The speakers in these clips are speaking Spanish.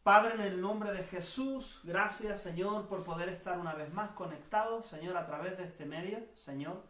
Padre, en el nombre de Jesús, gracias, Señor, por poder estar una vez más conectados, Señor, a través de este medio, Señor.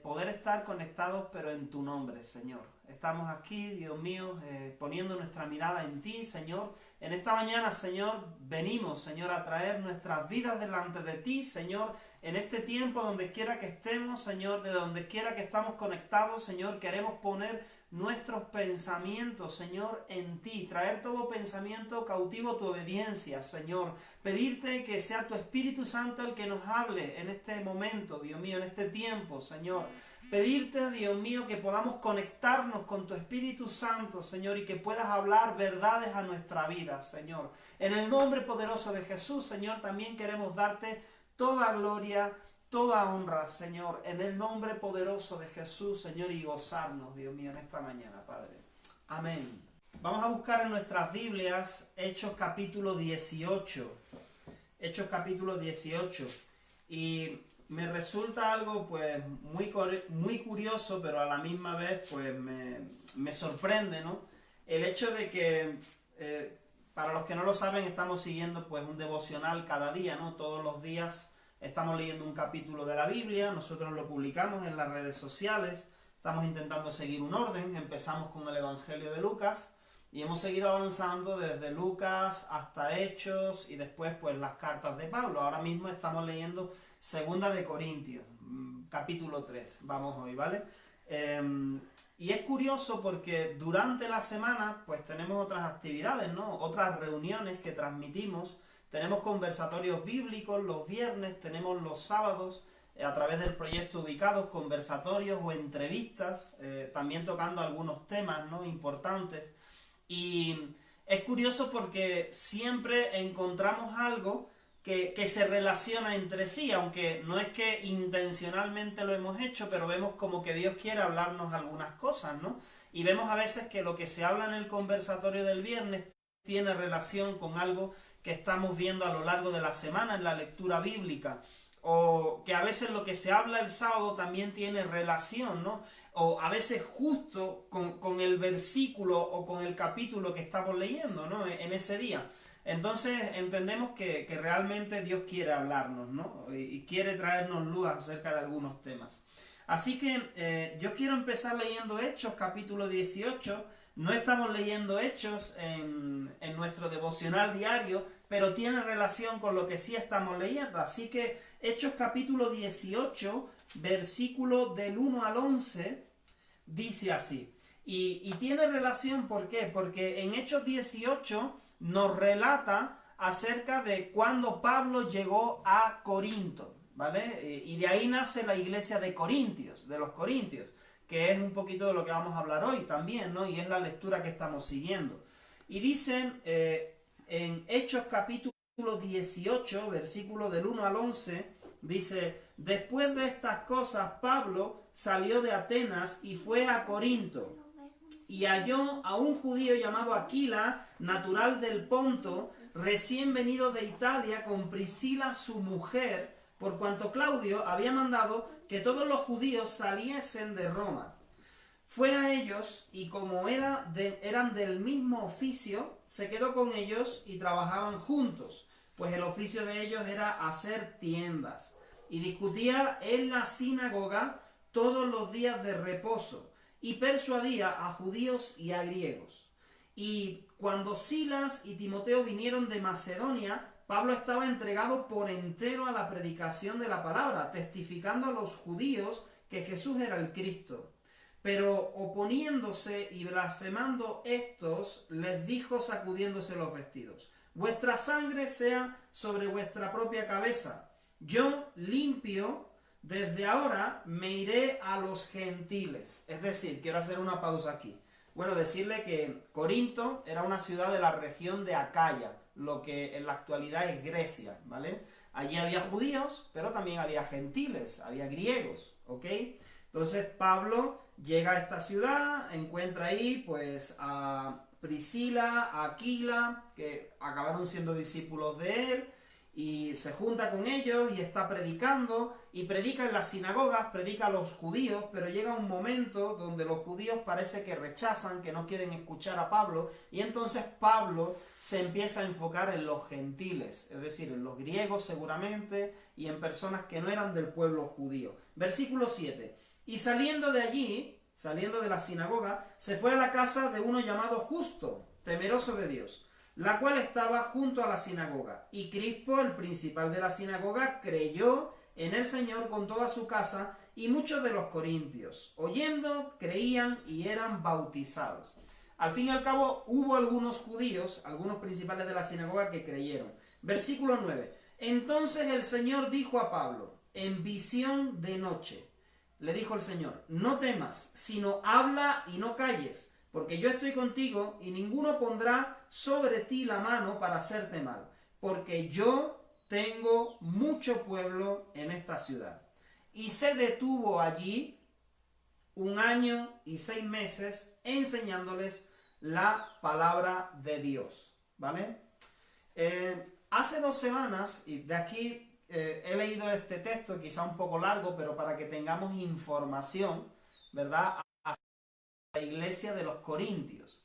Poder estar conectados, pero en tu nombre, Señor. Estamos aquí, Dios mío, poniendo nuestra mirada en ti, Señor. En esta mañana, Señor, venimos, Señor, a traer nuestras vidas delante de ti, Señor. En este tiempo, donde quiera que estemos, Señor, de donde quiera que estamos conectados, Señor, queremos poner nuestros pensamientos, Señor, en ti, traer todo pensamiento cautivo a tu obediencia, Señor, pedirte que sea tu Espíritu Santo el que nos hable en este momento, Dios mío, en este tiempo, Señor, pedirte, Dios mío, que podamos conectarnos con tu Espíritu Santo, Señor, y que puedas hablar verdades a nuestra vida, Señor, en el nombre poderoso de Jesús, Señor, también queremos darte toda gloria, toda honra, Señor, en el nombre poderoso de Jesús, Señor, y gozarnos, Dios mío, en esta mañana, Padre. Amén. Vamos a buscar en nuestras Biblias Hechos capítulo 18. Hechos capítulo 18. Y me resulta algo, pues, muy curioso, pero a la misma vez, pues, me sorprende, ¿no? El hecho de que, para los que no lo saben, estamos siguiendo, pues, un devocional cada día, ¿no? Todos los días estamos leyendo un capítulo de la Biblia, nosotros lo publicamos en las redes sociales, estamos intentando seguir un orden, empezamos con el Evangelio de Lucas y hemos seguido avanzando desde Lucas hasta Hechos y después pues las cartas de Pablo. Ahora mismo estamos leyendo Segunda de Corintios, capítulo 3, vamos hoy, ¿vale? Y es curioso porque durante la semana pues tenemos otras actividades, ¿no? Otras reuniones que transmitimos. Tenemos conversatorios bíblicos los viernes, tenemos los sábados, a través del proyecto Ubicados, conversatorios o entrevistas, también tocando algunos temas, ¿no?, importantes. Y es curioso porque siempre encontramos algo que se relaciona entre sí, aunque no es que intencionalmente lo hemos hecho, pero vemos como que Dios quiere hablarnos algunas cosas, ¿no? Y vemos a veces que lo que se habla en el conversatorio del viernes tiene relación con algo que estamos viendo a lo largo de la semana en la lectura bíblica, o que a veces lo que se habla el sábado también tiene relación, ¿no? O a veces justo con el versículo o con el capítulo que estamos leyendo, ¿no?, en ese día. Entonces entendemos que realmente Dios quiere hablarnos, ¿no?, y quiere traernos luz acerca de algunos temas. Así que yo quiero empezar leyendo Hechos capítulo 18. No estamos leyendo Hechos en nuestro devocional diario, pero tiene relación con lo que sí estamos leyendo. Así que Hechos capítulo 18, versículo del 1 al 11, dice así. Y tiene relación, ¿por qué? Porque en Hechos 18 nos relata acerca de cuando Pablo llegó a Corinto, ¿vale? Y de ahí nace la iglesia de Corintios, de los Corintios, que es un poquito de lo que vamos a hablar hoy también, ¿no? Y es la lectura que estamos siguiendo. Y dicen en Hechos capítulo 18, versículo del 1 al 11, dice: después de estas cosas, Pablo salió de Atenas y fue a Corinto, y halló a un judío llamado Aquila, natural del Ponto, recién venido de Italia, con Priscila su mujer, por cuanto Claudio había mandado que todos los judíos saliesen de Roma. Fue a ellos, y como eran del mismo oficio, se quedó con ellos y trabajaban juntos, pues el oficio de ellos era hacer tiendas. Y discutía en la sinagoga todos los días de reposo, y persuadía a judíos y a griegos. Y cuando Silas y Timoteo vinieron de Macedonia, Pablo estaba entregado por entero a la predicación de la palabra, testificando a los judíos que Jesús era el Cristo. Pero oponiéndose y blasfemando estos, les dijo sacudiéndose los vestidos: vuestra sangre sea sobre vuestra propia cabeza. Yo, limpio, desde ahora me iré a los gentiles. Es decir, quiero hacer una pausa aquí. Bueno, decirle que Corinto era una ciudad de la región de Acaya, lo que en la actualidad es Grecia, ¿vale? Allí había judíos, pero también había gentiles, había griegos, ¿ok? Entonces Pablo llega a esta ciudad, encuentra ahí pues a Priscila, a Aquila, que acabaron siendo discípulos de él, y se junta con ellos y está predicando, y predica en las sinagogas, predica a los judíos, pero llega un momento donde los judíos parece que rechazan, que no quieren escuchar a Pablo, y entonces Pablo se empieza a enfocar en los gentiles, es decir, en los griegos seguramente, y en personas que no eran del pueblo judío. Versículo 7. Y saliendo de allí, saliendo de la sinagoga, se fue a la casa de uno llamado Justo, temeroso de Dios, la cual estaba junto a la sinagoga. Y Crispo, el principal de la sinagoga, creyó en el Señor con toda su casa, y muchos de los corintios, oyendo, creían y eran bautizados. Al fin y al cabo, hubo algunos judíos, algunos principales de la sinagoga que creyeron. Versículo 9. Entonces el Señor dijo a Pablo, en visión de noche, le dijo el Señor, no temas, sino habla y no calles, porque yo estoy contigo y ninguno pondrá sobre ti la mano para hacerte mal, porque yo tengo mucho pueblo en esta ciudad. Y se detuvo allí 1 año y 6 meses enseñándoles la palabra de Dios, ¿vale? Hace 2 semanas, y de aquí he leído este texto, quizá un poco largo, pero para que tengamos información, ¿verdad?, la iglesia de los Corintios.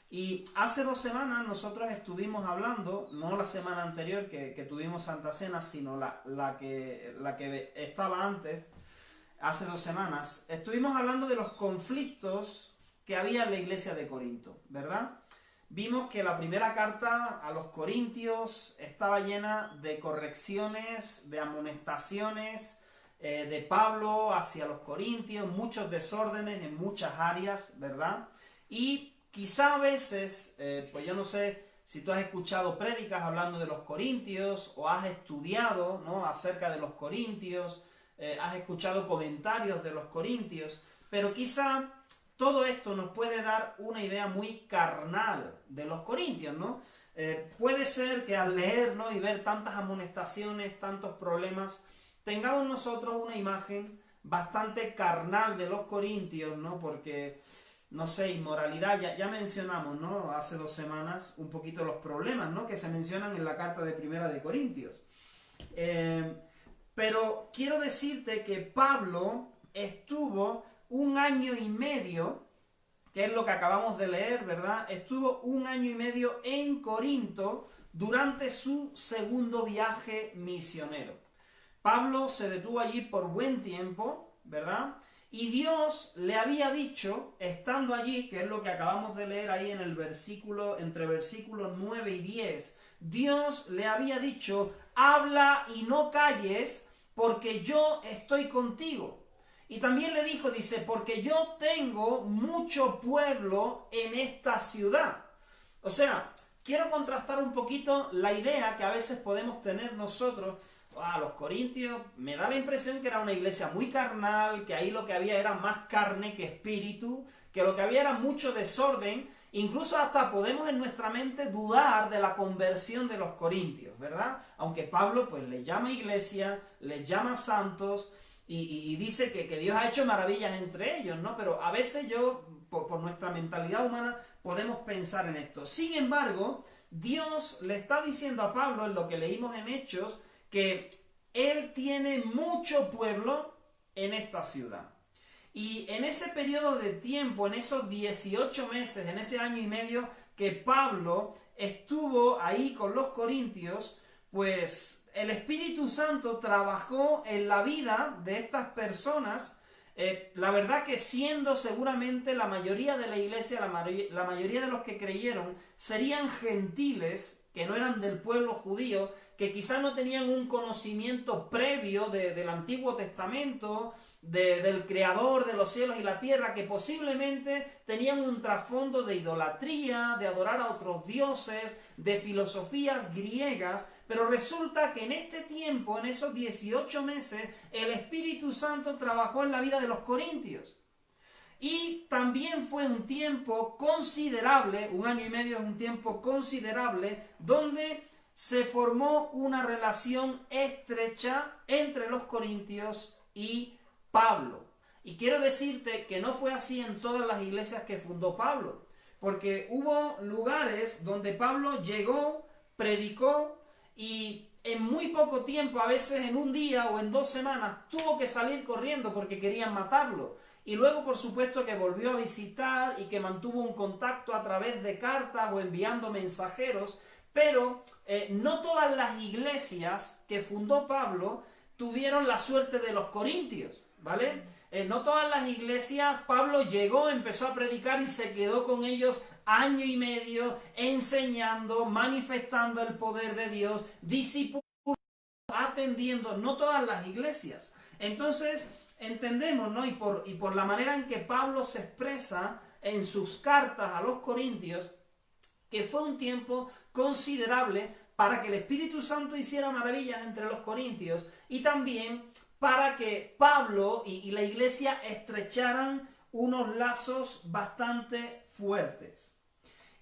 Y hace 2 semanas nosotros estuvimos hablando, no la semana anterior que tuvimos Santa Cena, sino la que estaba antes, hace 2 semanas, estuvimos hablando de los conflictos que había en la iglesia de Corinto, ¿verdad? Vimos que la primera carta a los Corintios estaba llena de correcciones, de amonestaciones, de Pablo hacia los corintios, muchos desórdenes en muchas áreas, ¿verdad? Y quizá a veces, pues yo no sé si tú has escuchado prédicas hablando de los corintios o has estudiado, ¿no?, acerca de los corintios, has escuchado comentarios de los corintios, pero quizá todo esto nos puede dar una idea muy carnal de los corintios, ¿no? Puede ser que al leer, ¿no?, y ver tantas amonestaciones, tantos problemas, tengamos nosotros una imagen bastante carnal de los corintios, ¿no? Porque, no sé, inmoralidad, ya mencionamos, ¿no?, hace 2 semanas un poquito los problemas, ¿no?, que se mencionan en la carta de Primera de Corintios. Pero quiero decirte que Pablo estuvo 1 año y medio, que es lo que acabamos de leer, ¿verdad? Estuvo 1 año y medio en Corinto durante su segundo viaje misionero. Pablo se detuvo allí por buen tiempo, ¿verdad? Y Dios le había dicho, estando allí, que es lo que acabamos de leer ahí en el versículo, entre versículos 9 y 10, Dios le había dicho, habla y no calles, porque yo estoy contigo. Y también le dijo, dice, porque yo tengo mucho pueblo en esta ciudad. O sea, quiero contrastar un poquito la idea que a veces podemos tener nosotros. Los corintios, me da la impresión que era una iglesia muy carnal, que ahí lo que había era más carne que espíritu, que lo que había era mucho desorden, incluso hasta podemos en nuestra mente dudar de la conversión de los corintios, ¿verdad? Aunque Pablo pues les llama iglesia, les llama santos, y dice que Dios ha hecho maravillas entre ellos, ¿no? Pero a veces por nuestra mentalidad humana, podemos pensar en esto. Sin embargo, Dios le está diciendo a Pablo, en lo que leímos en Hechos, que él tiene mucho pueblo en esta ciudad. Y en ese periodo de tiempo, en esos 18 meses, en ese año y medio que Pablo estuvo ahí con los corintios, pues el Espíritu Santo trabajó en la vida de estas personas. La verdad que siendo seguramente la mayoría de la iglesia, la mayoría de los que creyeron, serían gentiles, que no eran del pueblo judío, que quizás no tenían un conocimiento previo del Antiguo Testamento, del Creador de los cielos y la tierra, que posiblemente tenían un trasfondo de idolatría, de adorar a otros dioses, de filosofías griegas, pero resulta que en este tiempo, en esos 18 meses, el Espíritu Santo trabajó en la vida de los corintios. Y también fue un tiempo considerable, 1 año y medio es un tiempo considerable, donde se formó una relación estrecha entre los corintios y Pablo. Y quiero decirte que no fue así en todas las iglesias que fundó Pablo, porque hubo lugares donde Pablo llegó, predicó, y en muy poco tiempo, a veces en un día o en 2 semanas, tuvo que salir corriendo porque querían matarlo. Y luego, por supuesto, que volvió a visitar y que mantuvo un contacto a través de cartas o enviando mensajeros, pero no todas las iglesias que fundó Pablo tuvieron la suerte de los corintios, ¿vale? No todas las iglesias, Pablo llegó, empezó a predicar y se quedó con ellos año y medio, enseñando, manifestando el poder de Dios, discipulando, atendiendo, no todas las iglesias. Entonces, entendemos, ¿no? Y por la manera en que Pablo se expresa en sus cartas a los corintios, que fue un tiempo considerable para que el Espíritu Santo hiciera maravillas entre los corintios y también para que Pablo y la iglesia estrecharan unos lazos bastante fuertes.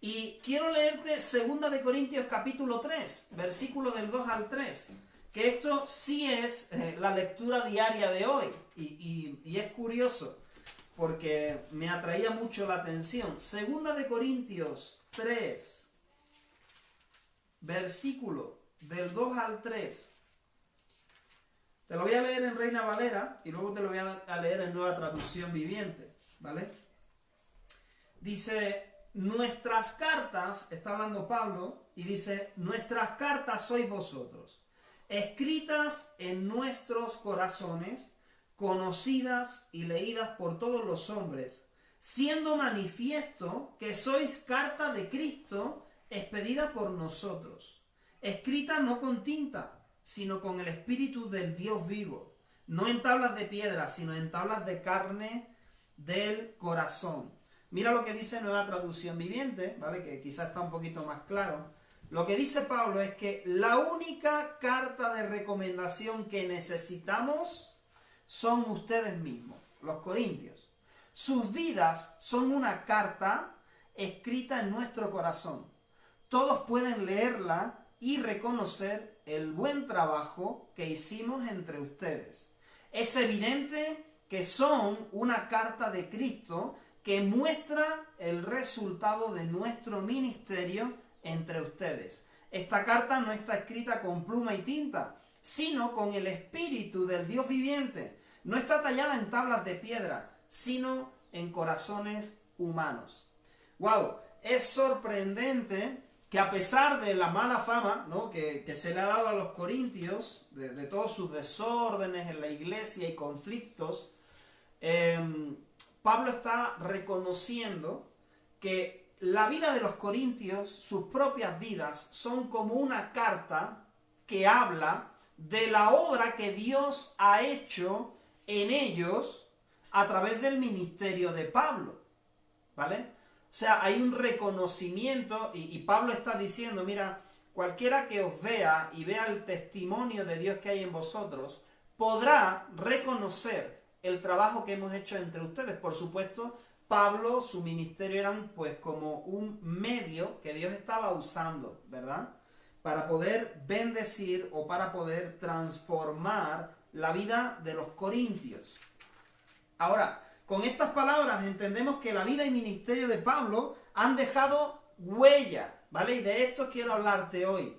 Y quiero leerte 2 de Corintios capítulo 3, versículo del 2 al 3, que esto sí es la lectura diaria de hoy y es curioso porque me atraía mucho la atención. 2 de Corintios 3, versículo del 2 al 3. Te lo voy a leer en Reina Valera y luego te lo voy a leer en Nueva Traducción Viviente, ¿vale? Dice, nuestras cartas, está hablando Pablo, y dice, nuestras cartas sois vosotros, escritas en nuestros corazones, conocidas y leídas por todos los hombres, siendo manifiesto que sois carta de Cristo, expedida por nosotros, escrita no con tinta, sino con el Espíritu del Dios vivo, no en tablas de piedra, sino en tablas de carne del corazón. Mira lo que dice Nueva Traducción Viviente, ¿vale? Que quizás está un poquito más claro. Lo que dice Pablo es que la única carta de recomendación que necesitamos son ustedes mismos, los corintios. Sus vidas son una carta escrita en nuestro corazón. Todos pueden leerla y reconocer el buen trabajo que hicimos entre ustedes. Es evidente que son una carta de Cristo que muestra el resultado de nuestro ministerio entre ustedes. Esta carta no está escrita con pluma y tinta, sino con el Espíritu del Dios viviente. No está tallada en tablas de piedra, sino en corazones humanos. ¡Wow! Es sorprendente que a pesar de la mala fama, ¿no?, que se le ha dado a los corintios, de todos sus desórdenes en la iglesia y conflictos, Pablo está reconociendo que la vida de los corintios, sus propias vidas, son como una carta que habla de la obra que Dios ha hecho en ellos a través del ministerio de Pablo, ¿vale? O sea, hay un reconocimiento y Pablo está diciendo, mira, cualquiera que os vea y vea el testimonio de Dios que hay en vosotros, podrá reconocer el trabajo que hemos hecho entre ustedes. Por supuesto, Pablo, su ministerio eran pues como un medio que Dios estaba usando, ¿verdad? Para poder bendecir o para poder transformar la vida de los corintios. Ahora, con estas palabras entendemos que la vida y ministerio de Pablo han dejado huella, ¿vale? Y de esto quiero hablarte hoy.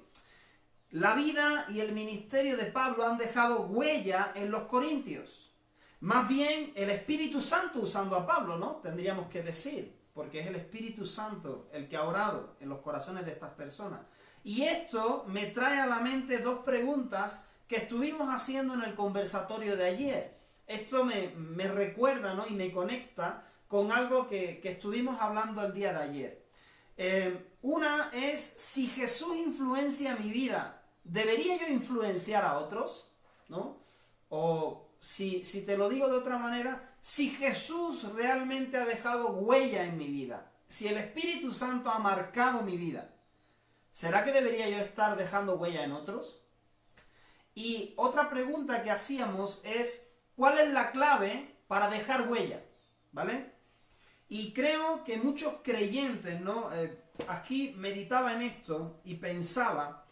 La vida y el ministerio de Pablo han dejado huella en los corintios. Más bien el Espíritu Santo usando a Pablo, ¿no? Tendríamos que decir, porque es el Espíritu Santo el que ha orado en los corazones de estas personas. Y esto me trae a la mente 2 preguntas que estuvimos haciendo en el conversatorio de ayer. Esto me recuerda, ¿no?, y me conecta con algo que estuvimos hablando el día de ayer. Una es, si Jesús influencia mi vida, ¿debería yo influenciar a otros? ¿No? O si te lo digo de otra manera, si Jesús realmente ha dejado huella en mi vida, si el Espíritu Santo ha marcado mi vida, ¿será que debería yo estar dejando huella en otros? Y otra pregunta que hacíamos es, ¿cuál es la clave para dejar huella? ¿Vale? Y creo que muchos creyentes, ¿no? Aquí meditaba en esto y pensaba,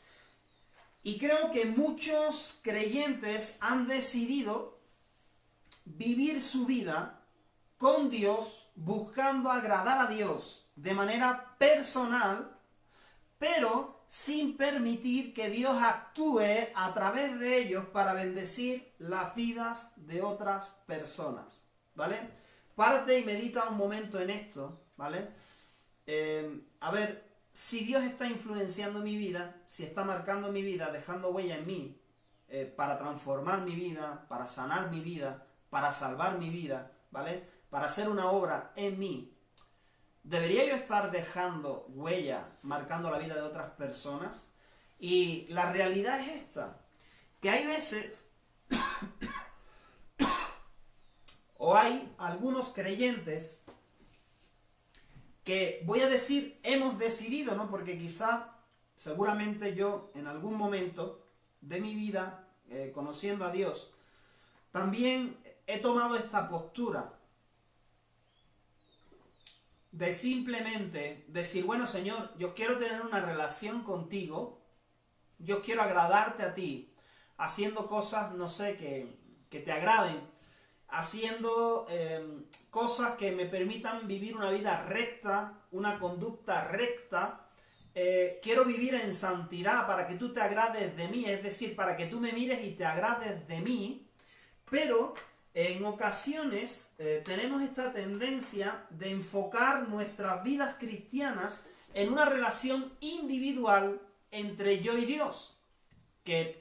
y creo que muchos creyentes han decidido vivir su vida con Dios, buscando agradar a Dios de manera personal, pero sin permitir que Dios actúe a través de ellos para bendecir las vidas de otras personas, ¿vale? Párate y medita un momento en esto, ¿vale? A ver, si Dios está influenciando mi vida, si está marcando mi vida, dejando huella en mí, para transformar mi vida, para sanar mi vida, para salvar mi vida, ¿vale? Para hacer una obra en mí, ¿debería yo estar dejando huella, marcando la vida de otras personas? Y la realidad es esta, que hay veces, o hay algunos creyentes que, voy a decir, hemos decidido, ¿no? Porque quizá, seguramente yo, en algún momento de mi vida, conociendo a Dios, también he tomado esta postura de simplemente decir, bueno, Señor, yo quiero tener una relación contigo, yo quiero agradarte a ti, haciendo cosas, no sé, que te agraden, haciendo cosas que me permitan vivir una vida recta, una conducta recta. Quiero vivir en santidad para que tú te agrades de mí, es decir, para que tú me mires y te agrades de mí, pero en ocasiones tenemos esta tendencia de enfocar nuestras vidas cristianas en una relación individual entre yo y Dios, que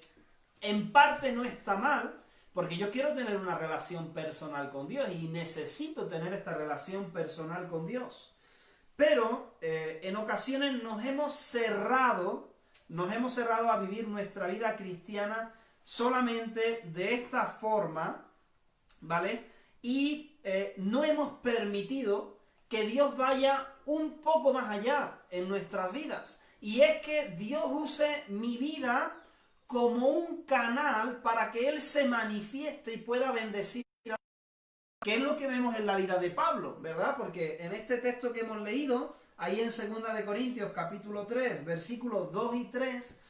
en parte no está mal, porque yo quiero tener una relación personal con Dios y necesito tener esta relación personal con Dios. Pero en ocasiones nos hemos cerrado a vivir nuestra vida cristiana solamente de esta forma, ¿vale? Y no hemos permitido que Dios vaya un poco más allá en nuestras vidas. Y es que Dios use mi vida como un canal para que Él se manifieste y pueda bendecir. ¿Qué es lo que vemos en la vida de Pablo, verdad? Porque en este texto que hemos leído, ahí en 2 de Corintios capítulo 3, versículos 2 y 3,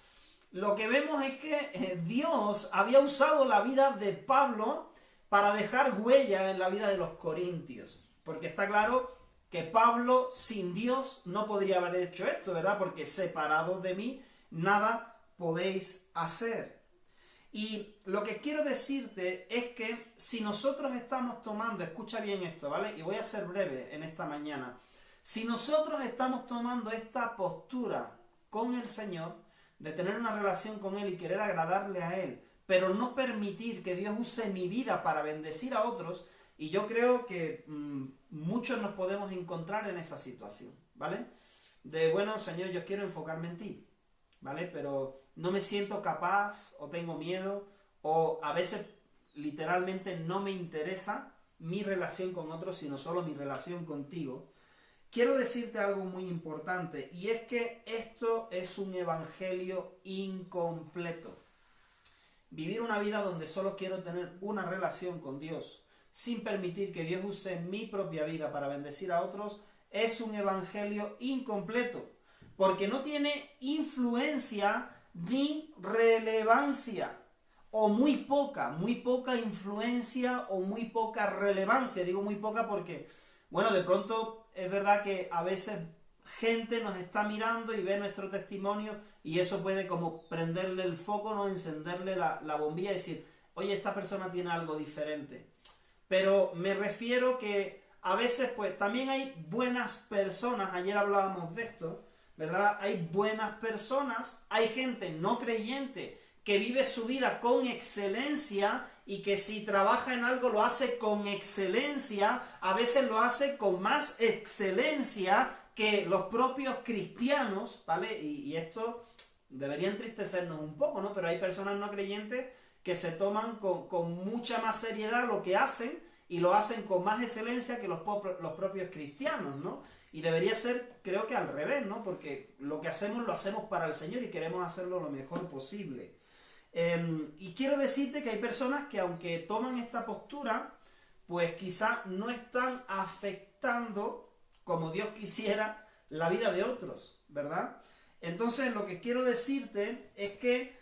lo que vemos es que Dios había usado la vida de Pablo para dejar huella en la vida de los corintios. Porque está claro que Pablo sin Dios no podría haber hecho esto, ¿verdad? Porque separados de mí, nada podéis hacer. Y lo que quiero decirte es que si nosotros estamos tomando, escucha bien esto, ¿vale? Y voy a ser breve en esta mañana. Si nosotros estamos tomando esta postura con el Señor, de tener una relación con Él y querer agradarle a Él, pero no permitir que Dios use mi vida para bendecir a otros, y yo creo que muchos nos podemos encontrar en esa situación, ¿vale? De, bueno, Señor, yo quiero enfocarme en ti, ¿vale? Pero no me siento capaz, o tengo miedo, o a veces literalmente no me interesa mi relación con otros, sino solo mi relación contigo. Quiero decirte algo muy importante, y es que esto es un evangelio incompleto. Vivir una vida donde solo quiero tener una relación con Dios, sin permitir que Dios use mi propia vida para bendecir a otros, es un evangelio incompleto, porque no tiene influencia ni relevancia, o muy poca influencia o muy poca relevancia. Digo muy poca porque, bueno, de pronto es verdad que a veces gente nos está mirando y ve nuestro testimonio y eso puede como prenderle el foco, ¿no? Encenderle la bombilla y decir, oye, esta persona tiene algo diferente. Pero me refiero que a veces pues también hay buenas personas, ayer hablábamos de esto, ¿verdad? Hay buenas personas, hay gente no creyente que vive su vida con excelencia y que si trabaja en algo lo hace con excelencia, a veces lo hace con más excelencia que los propios cristianos, ¿vale? Y esto debería entristecernos un poco, ¿no? Pero hay personas no creyentes que se toman con mucha más seriedad lo que hacen y lo hacen con más excelencia que los propios cristianos, ¿no? Y debería ser, creo que al revés, ¿no? Porque lo que hacemos lo hacemos para el Señor y queremos hacerlo lo mejor posible. Y quiero decirte que hay personas que aunque toman esta postura, pues quizá no están afectando como Dios quisiera la vida de otros, ¿verdad? Entonces lo que quiero decirte es que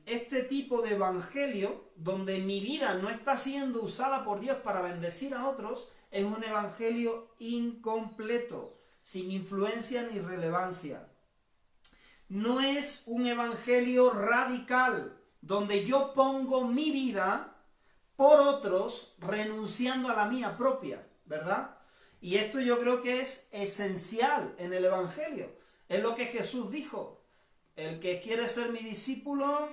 este tipo de evangelio, donde mi vida no está siendo usada por Dios para bendecir a otros, es un evangelio incompleto, sin influencia ni relevancia. no es un evangelio radical, donde yo pongo mi vida por otros, renunciando a la mía propia, ¿verdad? Y esto yo creo que es esencial en el evangelio. Es lo que Jesús dijo. El que quiere ser mi discípulo,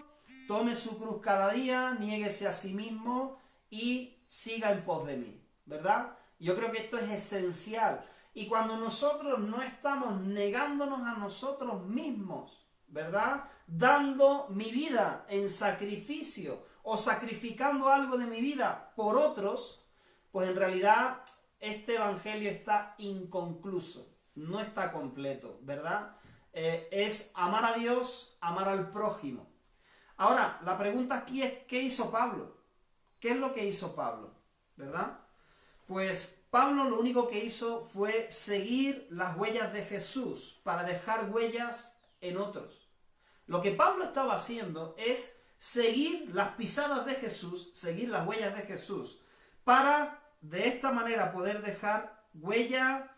tome su cruz cada día, niéguese a sí mismo y siga en pos de mí, ¿verdad? Yo creo que esto es esencial. Y cuando nosotros no estamos negándonos a nosotros mismos, ¿verdad? Dando mi vida en sacrificio o sacrificando algo de mi vida por otros, pues en realidad este evangelio está inconcluso, no está completo, ¿verdad? Es amar a Dios, amar al prójimo. Ahora, la pregunta aquí es, ¿qué hizo Pablo? ¿Qué es lo que hizo Pablo? ¿Verdad? Pues Pablo lo único que hizo fue seguir las huellas de Jesús para dejar huellas en otros. Lo que Pablo estaba haciendo es seguir las pisadas de Jesús, seguir las huellas de Jesús, para de esta manera poder dejar huella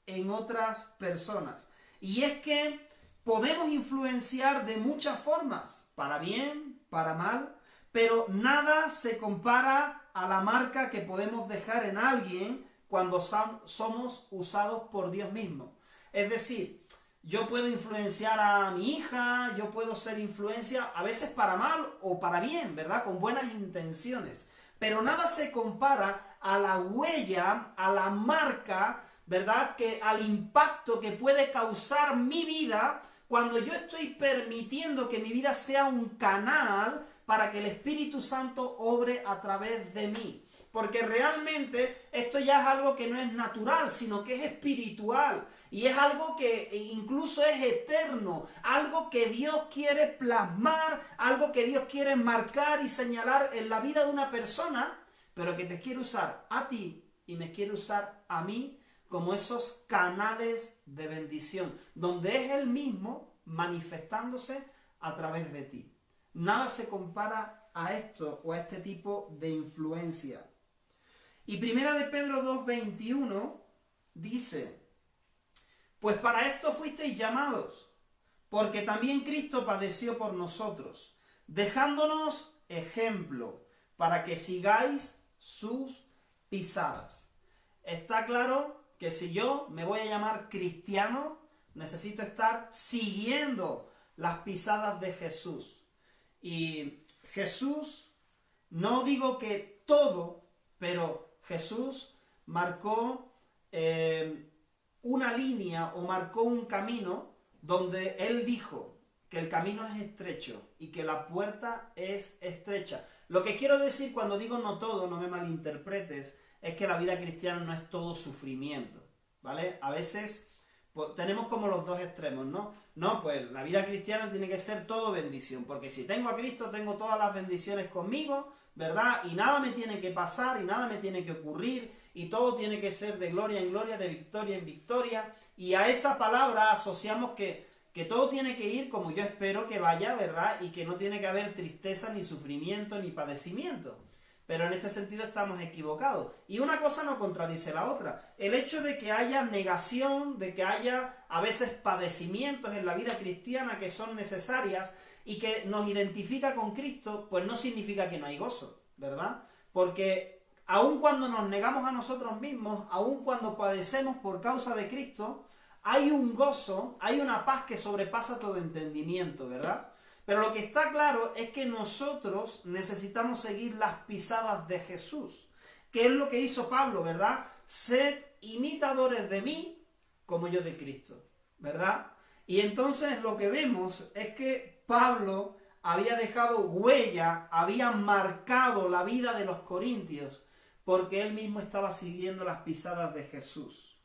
en otras personas. Y es que podemos influenciar de muchas formas, para bien, para mal, pero nada se compara a la marca que podemos dejar en alguien cuando somos usados por Dios mismo. Es decir, yo puedo influenciar a mi hija, yo puedo ser influencia, a veces para mal o para bien, ¿verdad? Con buenas intenciones. Pero nada se compara a la huella, a la marca, ¿verdad? Al impacto que puede causar mi vida cuando yo estoy permitiendo que mi vida sea un canal para que el Espíritu Santo obre a través de mí. Porque realmente esto ya es algo que no es natural, sino que es espiritual. Y es algo que incluso es eterno. Algo que Dios quiere plasmar, algo que Dios quiere marcar y señalar en la vida de una persona, pero que te quiere usar a ti y me quiere usar a mí como esos canales de bendición, donde es Él mismo manifestándose a través de ti. Nada se compara a esto o a este tipo de influencia. Y primera de Pedro 2:21 dice, pues para esto fuisteis llamados, porque también Cristo padeció por nosotros, dejándonos ejemplo para que sigáis sus pisadas. Está claro que si yo me voy a llamar cristiano, necesito estar siguiendo las pisadas de Jesús. Y Jesús, no digo que todo, pero Jesús marcó una línea o marcó un camino donde Él dijo que el camino es estrecho y que la puerta es estrecha. Lo que quiero decir cuando digo no todo, no me malinterpretes, es que la vida cristiana no es todo sufrimiento, ¿vale? A veces pues, tenemos como los dos extremos, ¿no? No, pues la vida cristiana tiene que ser todo bendición, porque si tengo a Cristo tengo todas las bendiciones conmigo, ¿verdad? Y nada me tiene que pasar y nada me tiene que ocurrir y todo tiene que ser de gloria en gloria, de victoria en victoria. Y a esa palabra asociamos que todo tiene que ir como yo espero que vaya, ¿verdad? Y que no tiene que haber tristeza, ni sufrimiento, ni padecimiento. Pero en este sentido estamos equivocados. Y una cosa no contradice la otra. El hecho de que haya negación, de que haya a veces padecimientos en la vida cristiana que son necesarias y que nos identifica con Cristo, pues no significa que no hay gozo, ¿verdad? Porque aun cuando nos negamos a nosotros mismos, aun cuando padecemos por causa de Cristo, hay un gozo, hay una paz que sobrepasa todo entendimiento, ¿verdad? Pero lo que está claro es que nosotros necesitamos seguir las pisadas de Jesús, que es lo que hizo Pablo, ¿verdad? Sed imitadores de mí como yo de Cristo, ¿verdad? Y entonces lo que vemos es que Pablo había dejado huella, había marcado la vida de los corintios, porque él mismo estaba siguiendo las pisadas de Jesús.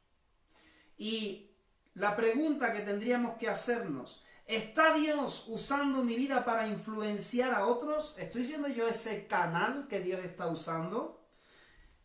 Y la pregunta que tendríamos que hacernos, ¿está Dios usando mi vida para influenciar a otros? ¿Estoy siendo yo ese canal que Dios está usando?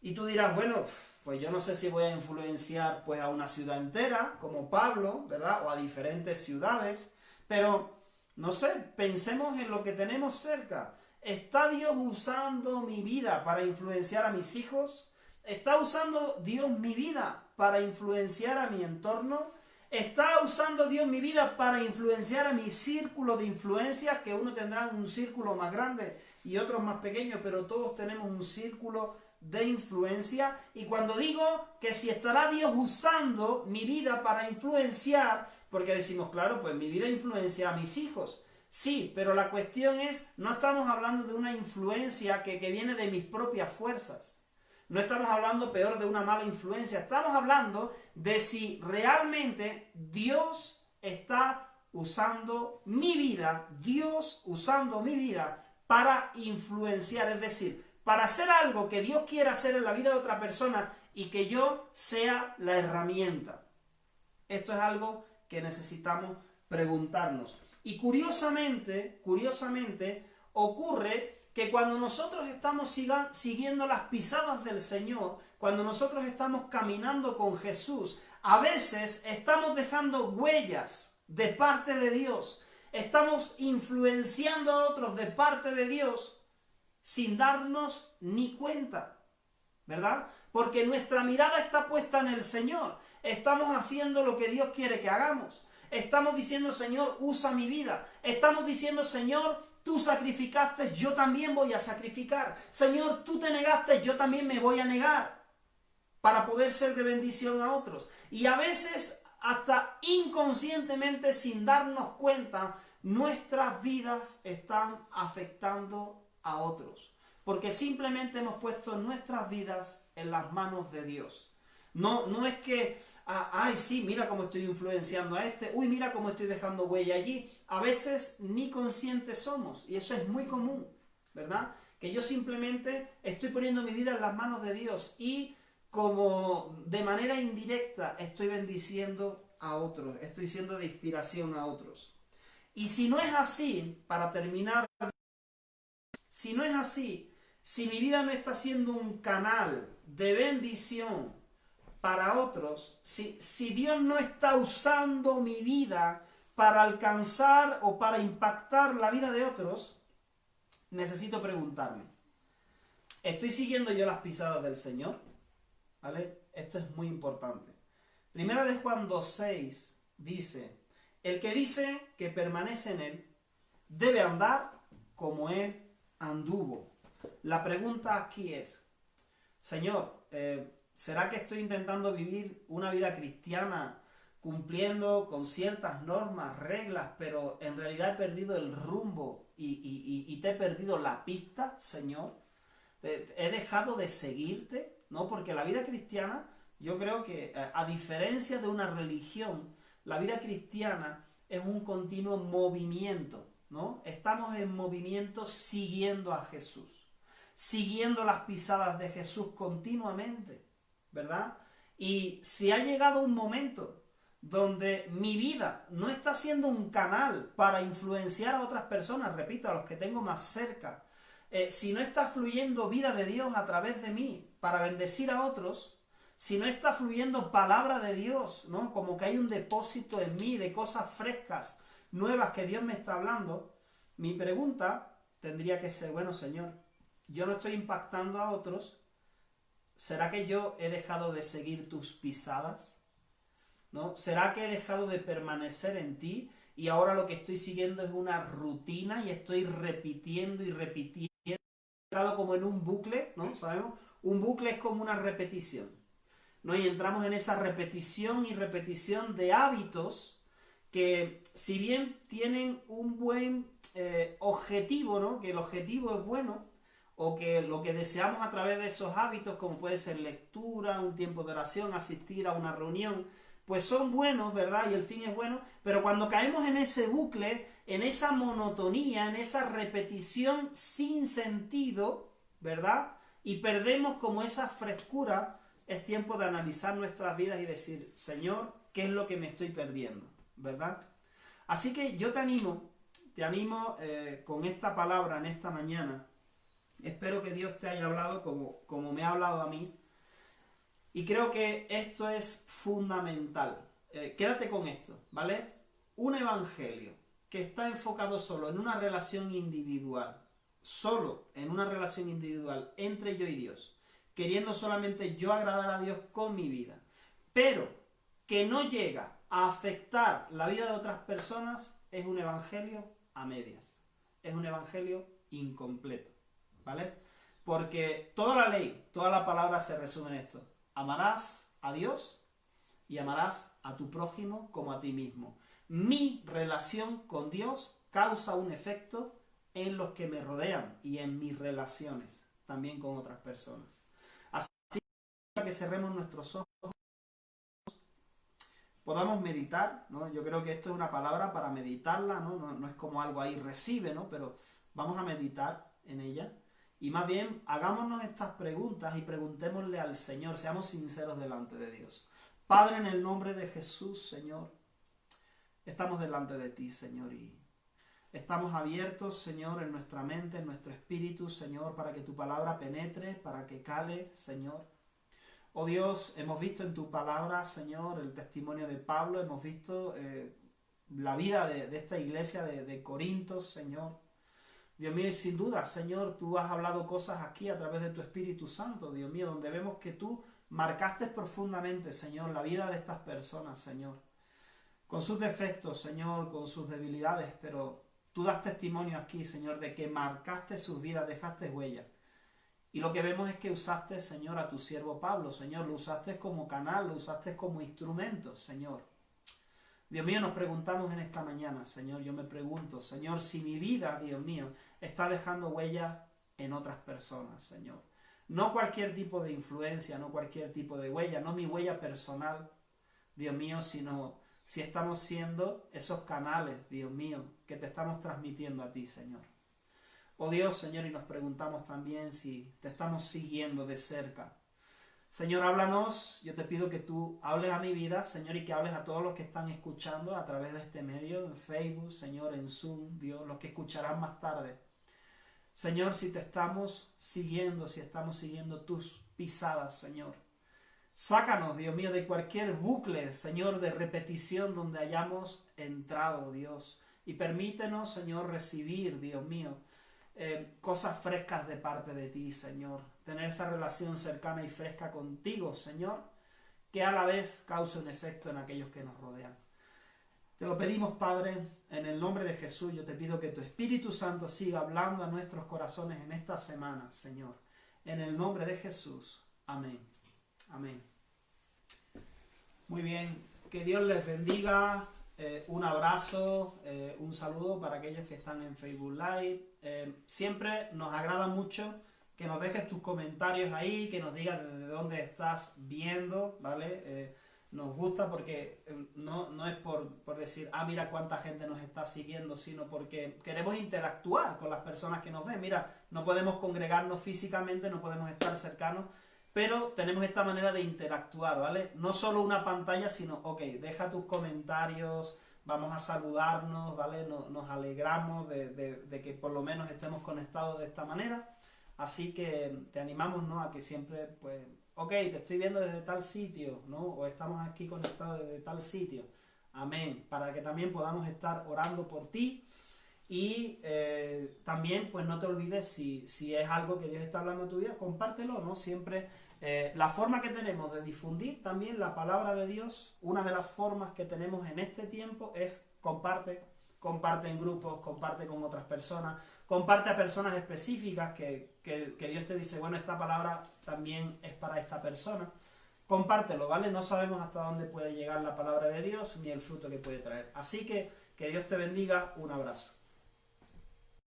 Y tú dirás, bueno, pues yo no sé si voy a influenciar pues a una ciudad entera, como Pablo, ¿verdad? O a diferentes ciudades, pero no sé, pensemos en lo que tenemos cerca. ¿Está Dios usando mi vida para influenciar a mis hijos? ¿Está usando Dios mi vida para influenciar a mi entorno? ¿Está usando Dios mi vida para influenciar a mi círculo de influencia? Que uno tendrá un círculo más grande y otros más pequeños, pero todos tenemos un círculo de influencia. Y cuando digo que si estará Dios usando mi vida para influenciar, porque decimos, claro, pues mi vida influencia a mis hijos. Sí, pero la cuestión es, no estamos hablando de una influencia que viene de mis propias fuerzas. No estamos hablando peor de una mala influencia, estamos hablando de si realmente Dios está usando mi vida, Dios usando mi vida para influenciar, es decir, para hacer algo que Dios quiera hacer en la vida de otra persona y que yo sea la herramienta. Esto es algo que necesitamos preguntarnos. Y curiosamente, ocurre que cuando nosotros estamos siguiendo las pisadas del Señor, cuando nosotros estamos caminando con Jesús, a veces estamos dejando huellas de parte de Dios, estamos influenciando a otros de parte de Dios sin darnos ni cuenta, ¿verdad? Porque nuestra mirada está puesta en el Señor, estamos haciendo lo que Dios quiere que hagamos, estamos diciendo, Señor, usa mi vida, estamos diciendo, Señor, tú sacrificaste, yo también voy a sacrificar. Señor, tú te negaste, yo también me voy a negar para poder ser de bendición a otros. Y a veces, hasta inconscientemente, sin darnos cuenta, nuestras vidas están afectando a otros. Porque simplemente hemos puesto nuestras vidas en las manos de Dios. No es que, ay sí, mira cómo estoy influenciando a este, uy, mira cómo estoy dejando huella allí. A veces ni conscientes somos, y eso es muy común, ¿verdad? Que yo simplemente estoy poniendo mi vida en las manos de Dios y como de manera indirecta estoy bendiciendo a otros, estoy siendo de inspiración a otros. Y si no es así, para terminar, si no es así, si mi vida no está siendo un canal de bendición para otros, si Dios no está usando mi vida para alcanzar o para impactar la vida de otros, necesito preguntarme, ¿estoy siguiendo yo las pisadas del Señor? ¿Vale? Esto es muy importante. Primera de Juan 2:6 dice, el que dice que permanece en Él, debe andar como Él anduvo. La pregunta aquí es, Señor, ¿será que estoy intentando vivir una vida cristiana cumpliendo con ciertas normas, reglas, pero en realidad he perdido el rumbo y te he perdido la pista, Señor? ¿He dejado de seguirte? ¿No? Porque la vida cristiana, yo creo que a diferencia de una religión, la vida cristiana es un continuo movimiento, ¿no? Estamos en movimiento siguiendo a Jesús, siguiendo las pisadas de Jesús continuamente, ¿verdad? Y si ha llegado un momento donde mi vida no está siendo un canal para influenciar a otras personas, repito, a los que tengo más cerca, si no está fluyendo vida de Dios a través de mí para bendecir a otros, si no está fluyendo palabra de Dios, ¿no? Como que hay un depósito en mí de cosas frescas, nuevas que Dios me está hablando, mi pregunta tendría que ser, bueno, Señor, yo no estoy impactando a otros, ¿será que yo he dejado de seguir tus pisadas? ¿No? ¿Será que he dejado de permanecer en ti y ahora lo que estoy siguiendo es una rutina y estoy repitiendo y repitiendo? He entrado como en un bucle, ¿no? ¿Sabemos? Un bucle es como una repetición, ¿no? Y entramos en esa repetición y repetición de hábitos que, si bien tienen un buen objetivo, ¿no? Que el objetivo es bueno, o que lo que deseamos a través de esos hábitos, como puede ser lectura, un tiempo de oración, asistir a una reunión, pues son buenos, ¿verdad? Y el fin es bueno, pero cuando caemos en ese bucle, en esa monotonía, en esa repetición sin sentido, ¿verdad? Y perdemos como esa frescura, es tiempo de analizar nuestras vidas y decir, Señor, ¿qué es lo que me estoy perdiendo? ¿Verdad? Así que yo te animo con esta palabra en esta mañana. Espero que Dios te haya hablado como me ha hablado a mí. Y creo que esto es fundamental. Quédate con esto, ¿vale? Un evangelio que está enfocado solo en una relación individual, solo en una relación individual entre yo y Dios, queriendo solamente yo agradar a Dios con mi vida, pero que no llega a afectar la vida de otras personas, es un evangelio a medias. Es un evangelio incompleto, ¿vale? Porque toda la ley, toda la palabra se resume en esto. Amarás a Dios y amarás a tu prójimo como a ti mismo. Mi relación con Dios causa un efecto en los que me rodean y en mis relaciones, también con otras personas. Así que cerremos nuestros ojos, podamos meditar, ¿no? Yo creo que esto es una palabra para meditarla, ¿no? No es como algo ahí recibe, ¿no? Pero vamos a meditar en ella. Y más bien, hagámonos estas preguntas y preguntémosle al Señor, seamos sinceros delante de Dios. Padre, en el nombre de Jesús, Señor, estamos delante de ti, Señor, y estamos abiertos, Señor, en nuestra mente, en nuestro espíritu, Señor, para que tu palabra penetre, para que cale, Señor. Oh Dios, hemos visto en tu palabra, Señor, el testimonio de Pablo, hemos visto la vida de esta iglesia de Corintios, Señor. Dios mío, y sin duda, Señor, tú has hablado cosas aquí a través de tu Espíritu Santo, Dios mío, donde vemos que tú marcaste profundamente, Señor, la vida de estas personas, Señor. Con sus defectos, Señor, con sus debilidades, pero tú das testimonio aquí, Señor, de que marcaste sus vidas, dejaste huella. Y lo que vemos es que usaste, Señor, a tu siervo Pablo, Señor, lo usaste como canal, lo usaste como instrumento, Señor. Dios mío, nos preguntamos en esta mañana, Señor, yo me pregunto, Señor, si mi vida, Dios mío, está dejando huella en otras personas, Señor. No cualquier tipo de influencia, no cualquier tipo de huella, no mi huella personal, Dios mío, sino si estamos siendo esos canales, Dios mío, que te estamos transmitiendo a ti, Señor. Oh Dios, Señor, y nos preguntamos también si te estamos siguiendo de cerca. Señor, háblanos, yo te pido que tú hables a mi vida, Señor, y que hables a todos los que están escuchando a través de este medio, en Facebook, Señor, en Zoom, Dios, los que escucharán más tarde. Señor, si te estamos siguiendo, si estamos siguiendo tus pisadas, Señor. Sácanos, Dios mío, de cualquier bucle, Señor, de repetición donde hayamos entrado, Dios. Y permítenos, Señor, recibir, Dios mío, cosas frescas de parte de ti, Señor. Tener esa relación cercana y fresca contigo, Señor, que a la vez cause un efecto en aquellos que nos rodean. Te lo pedimos, Padre, en el nombre de Jesús. Yo te pido que tu Espíritu Santo siga hablando a nuestros corazones en esta semana, Señor. En el nombre de Jesús. Amén. Amén. Muy bien. Que Dios les bendiga. Un abrazo, un saludo para aquellos que están en Facebook Live. Siempre nos agrada mucho que nos dejes tus comentarios ahí, que nos digas desde dónde estás viendo, ¿vale? Nos gusta porque no es por decir, mira cuánta gente nos está siguiendo, sino porque queremos interactuar con las personas que nos ven. Mira, no podemos congregarnos físicamente, no podemos estar cercanos, pero tenemos esta manera de interactuar, ¿vale? No solo una pantalla, sino, ok, deja tus comentarios, vamos a saludarnos, ¿vale? Nos alegramos de que por lo menos estemos conectados de esta manera. Así que te animamos, ¿no? A que siempre, pues, ok, te estoy viendo desde tal sitio, ¿no? O estamos aquí conectados desde tal sitio. Amén. Para que también podamos estar orando por ti. Y también, pues no te olvides, si es algo que Dios está hablando en tu vida, compártelo, ¿no? Siempre la forma que tenemos de difundir también la palabra de Dios, una de las formas que tenemos en este tiempo es comparte en grupos, comparte con otras personas, comparte a personas específicas que Dios te dice, bueno, esta palabra también es para esta persona. Compártelo, ¿vale? No sabemos hasta dónde puede llegar la palabra de Dios ni el fruto que puede traer. Así que Dios te bendiga. Un abrazo.